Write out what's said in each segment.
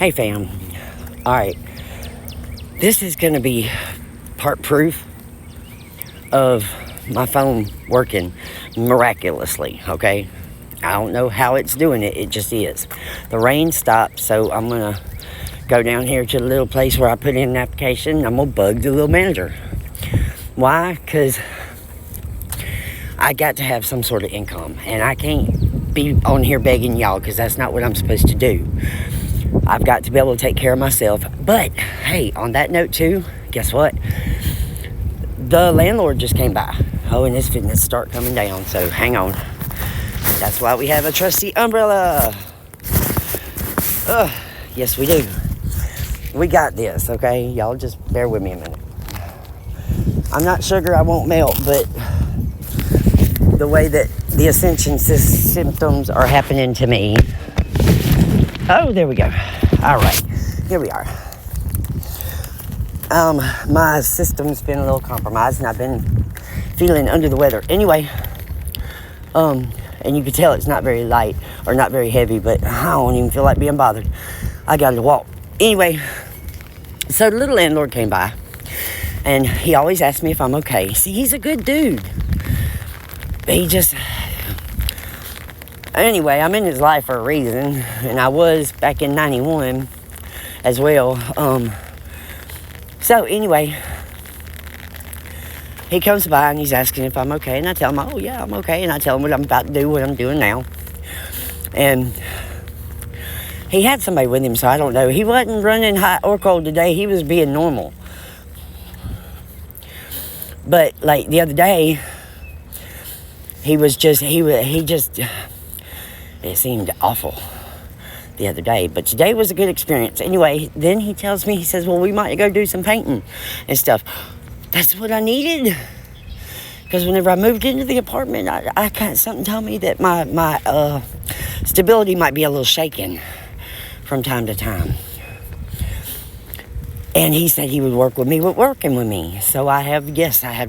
Hey fam. Alright. This is going to be part proof of my phone working miraculously, okay? I don't know how it's doing it. It just is. The rain stopped, so I'm going to go down here to the little place where I put in an application. I'm going to bug the little manager. Why? Because I got to have some sort of income, and I can't be on here begging y'all because that's not what I'm supposed to do. I've got to be able to take care of myself. But, hey, on that note, too, guess what? The landlord just came by. Oh, and it's fitting to start coming down, so hang on. That's why we have a trusty umbrella. Yes, we do. We got this, okay? Y'all just bear with me a minute. I'm not sugar, I won't melt, but the way that the ascension symptoms are happening to me. Oh, there we go. All right, here we are. My system's been a little compromised, and I've been feeling under the weather. Anyway, and you can tell it's not very light or not very heavy, but I don't even feel like being bothered. I got to walk. Anyway, so the little landlord came by, and he always asks me if I'm okay. See, he's a good dude. He just... Anyway, I'm in his life for a reason, and I was back in 91 as well. So anyway, he comes by and he's asking if I'm okay, and I tell him, oh yeah, I'm okay, and I tell him what I'm about to do, what I'm doing now. And he had somebody with him, so I don't know. He wasn't running hot or cold today. He was being normal. But like the other day, it seemed awful the other day, but today was a good experience. Anyway, then he tells me, he says, well, we might go do some painting and stuff. That's what I needed. Because whenever I moved into the apartment, I kind of, something told me that my stability might be a little shaken from time to time. And he said he would work with me with working with me. So I have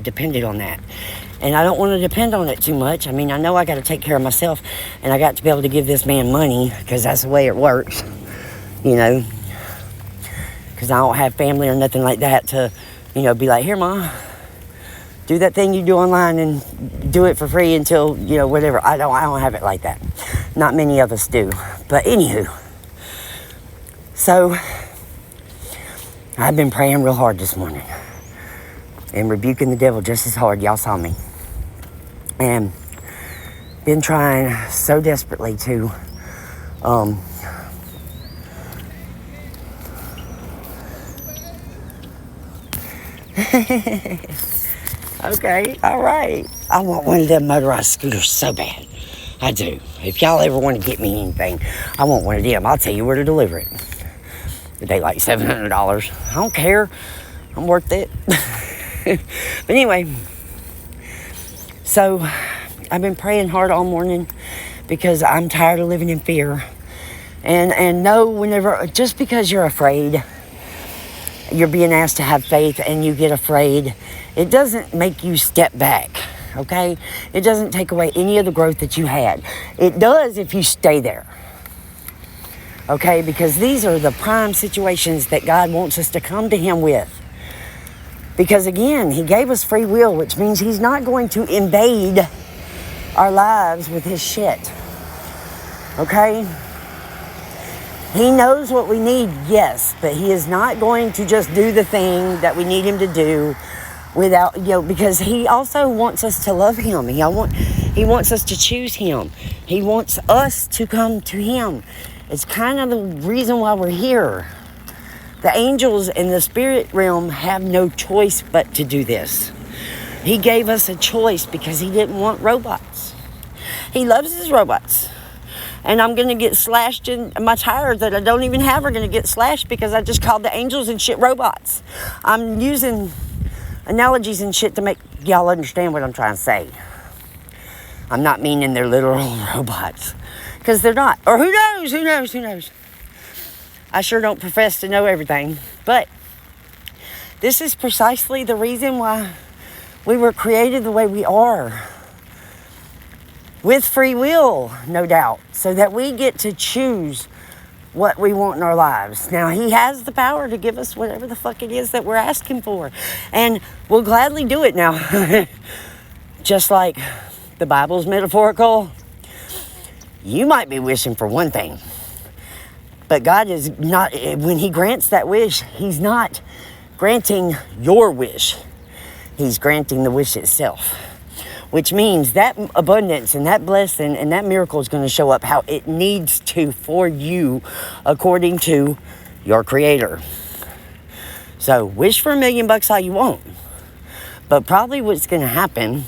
depended on that. And I don't want to depend on it too much. I mean, I know I got to take care of myself, and I got to be able to give this man money because that's the way it works, you know. Because I don't have family or nothing like that to, you know, be like, here, Ma, do that thing you do online and do it for free until, you know, whatever. I don't have it like that. Not many of us do. But anywho, so I've been praying real hard this morning and rebuking the devil just as hard. Y'all saw me. And been trying so desperately to okay, all right. I want one of them motorized scooters so bad. I do. If y'all ever want to get me anything, I want one of them. I'll tell you where to deliver it. They like $700. I don't care. I'm worth it. But anyway, so I've been praying hard all morning because I'm tired of living in fear. And know whenever, just because you're afraid, you're being asked to have faith and you get afraid, it doesn't make you step back, okay? It doesn't take away any of the growth that you had. It does if you stay there, okay? Because these are the prime situations that God wants us to come to Him with. Because again, He gave us free will, which means He's not going to invade our lives with His shit. Okay? He knows what we need, yes, but He is not going to just do the thing that we need Him to do without, you know, because He also wants us to love Him. He wants us to choose Him. He wants us to come to Him. It's kind of the reason why we're here. The angels in the spirit realm have no choice but to do this. He gave us a choice because He didn't want robots. He loves His robots. And I'm going to get slashed in my tires that I don't even have are going to get slashed because I just called the angels and shit robots. I'm using analogies and shit to make y'all understand what I'm trying to say. I'm not meaning they're literal robots. Because they're not. Or who knows? I sure don't profess to know everything, but this is precisely the reason why we were created the way we are. With free will, no doubt, so that we get to choose what we want in our lives. Now, he has the power to give us whatever the fuck it is that we're asking for. And we'll gladly do it now. Just like the Bible's metaphorical, you might be wishing for one thing. But God is not, when he grants that wish, he's not granting your wish. He's granting the wish itself. Which means that abundance and that blessing and that miracle is going to show up how it needs to for you according to your Creator. So wish for $1 million all you want. But probably what's going to happen,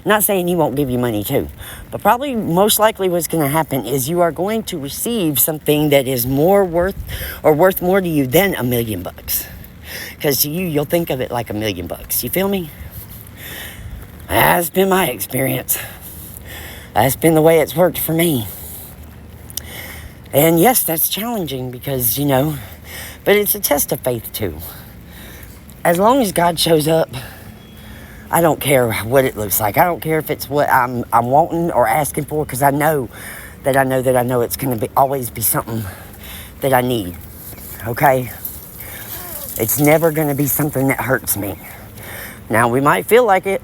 not saying he won't give you money too, but probably most likely what's going to happen is you are going to receive something that is more worth more to you than $1 million. Because to you, you'll think of it like $1 million. You feel me? That's been my experience. That's been the way it's worked for me. And yes, that's challenging because, but it's a test of faith too. As long as God shows up, I don't care what it looks like. I don't care if it's what I'm wanting or asking for, because I know it's going to always be something that I need. Okay? It's never going to be something that hurts me. Now, we might feel like it,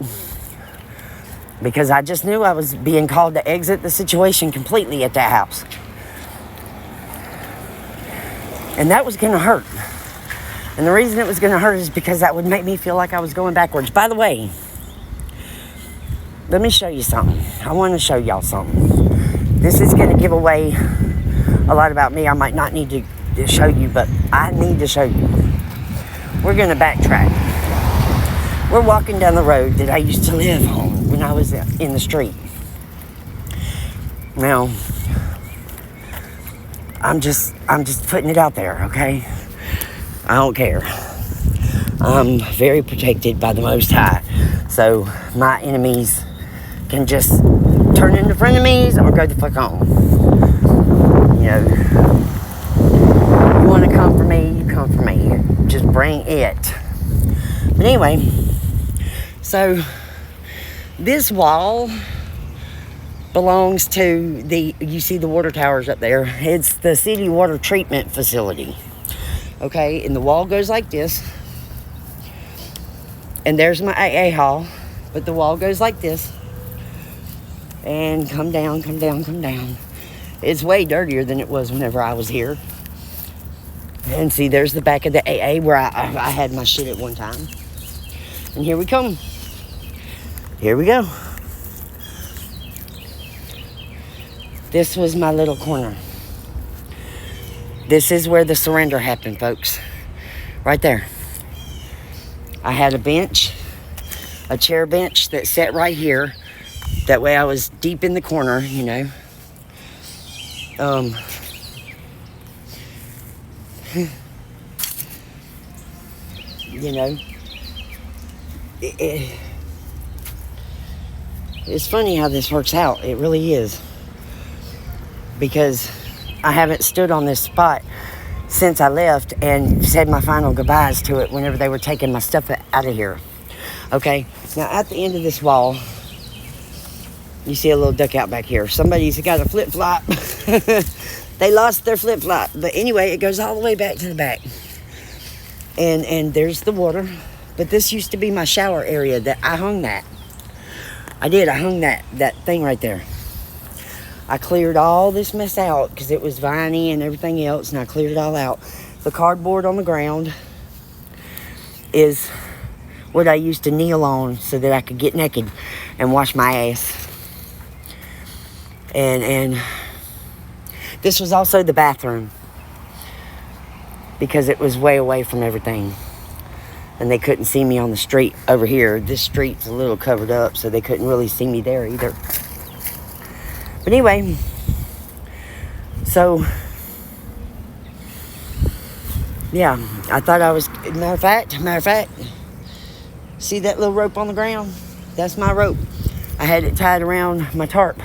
because I just knew I was being called to exit the situation completely at that house. And that was going to hurt. And the reason it was going to hurt is because that would make me feel like I was going backwards. By the way, let me show you something. I want to show y'all something. This is going to give away a lot about me. I might not need to show you, but I need to show you. We're going to backtrack. We're walking down the road that I used to live on when I was in the street. Now, I'm just putting it out there, okay? I don't care. I'm very protected by the Most High. So my enemies can just turn into frenemies or go the fuck on. You want to come for me, you come for me. Just bring it. But anyway, so this wall belongs to you see the water towers up there. It's the city water treatment facility. Okay, and the wall goes like this. And there's my AA hall. But the wall goes like this. And come down, come down, come down. It's way dirtier than it was whenever I was here. And see, there's the back of the AA where I had my shit at one time. And here we come. Here we go. This was my little corner. This is where the surrender happened, folks. Right there. I had a bench, a chair bench that sat right here. That way I was deep in the corner, It's funny how this works out. It really is. Because I haven't stood on this spot since I left and said my final goodbyes to it whenever they were taking my stuff out of here. Okay, now at the end of this wall, you see a little dugout back here. Somebody's got a flip-flop. They lost their flip-flop. But anyway, it goes all the way back to the back. And there's the water. But this used to be my shower area that I hung that. I hung that thing right there. I cleared all this mess out because it was viney and everything else, and I cleared it all out. The cardboard on the ground is what I used to kneel on so that I could get naked and wash my ass. And this was also the bathroom because it was way away from everything. And they couldn't see me on the street over here. This street's a little covered up, so they couldn't really see me there either. But anyway, so, yeah, I thought I was, matter of fact, see that little rope on the ground? That's my rope. I had it tied around my tarp.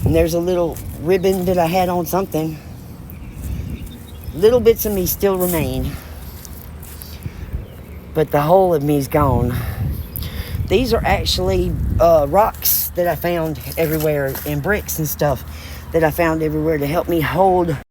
And there's a little ribbon that I had on something. Little bits of me still remain. But the whole of me is gone. These are actually rocks that I found everywhere and bricks and stuff that I found everywhere to help me hold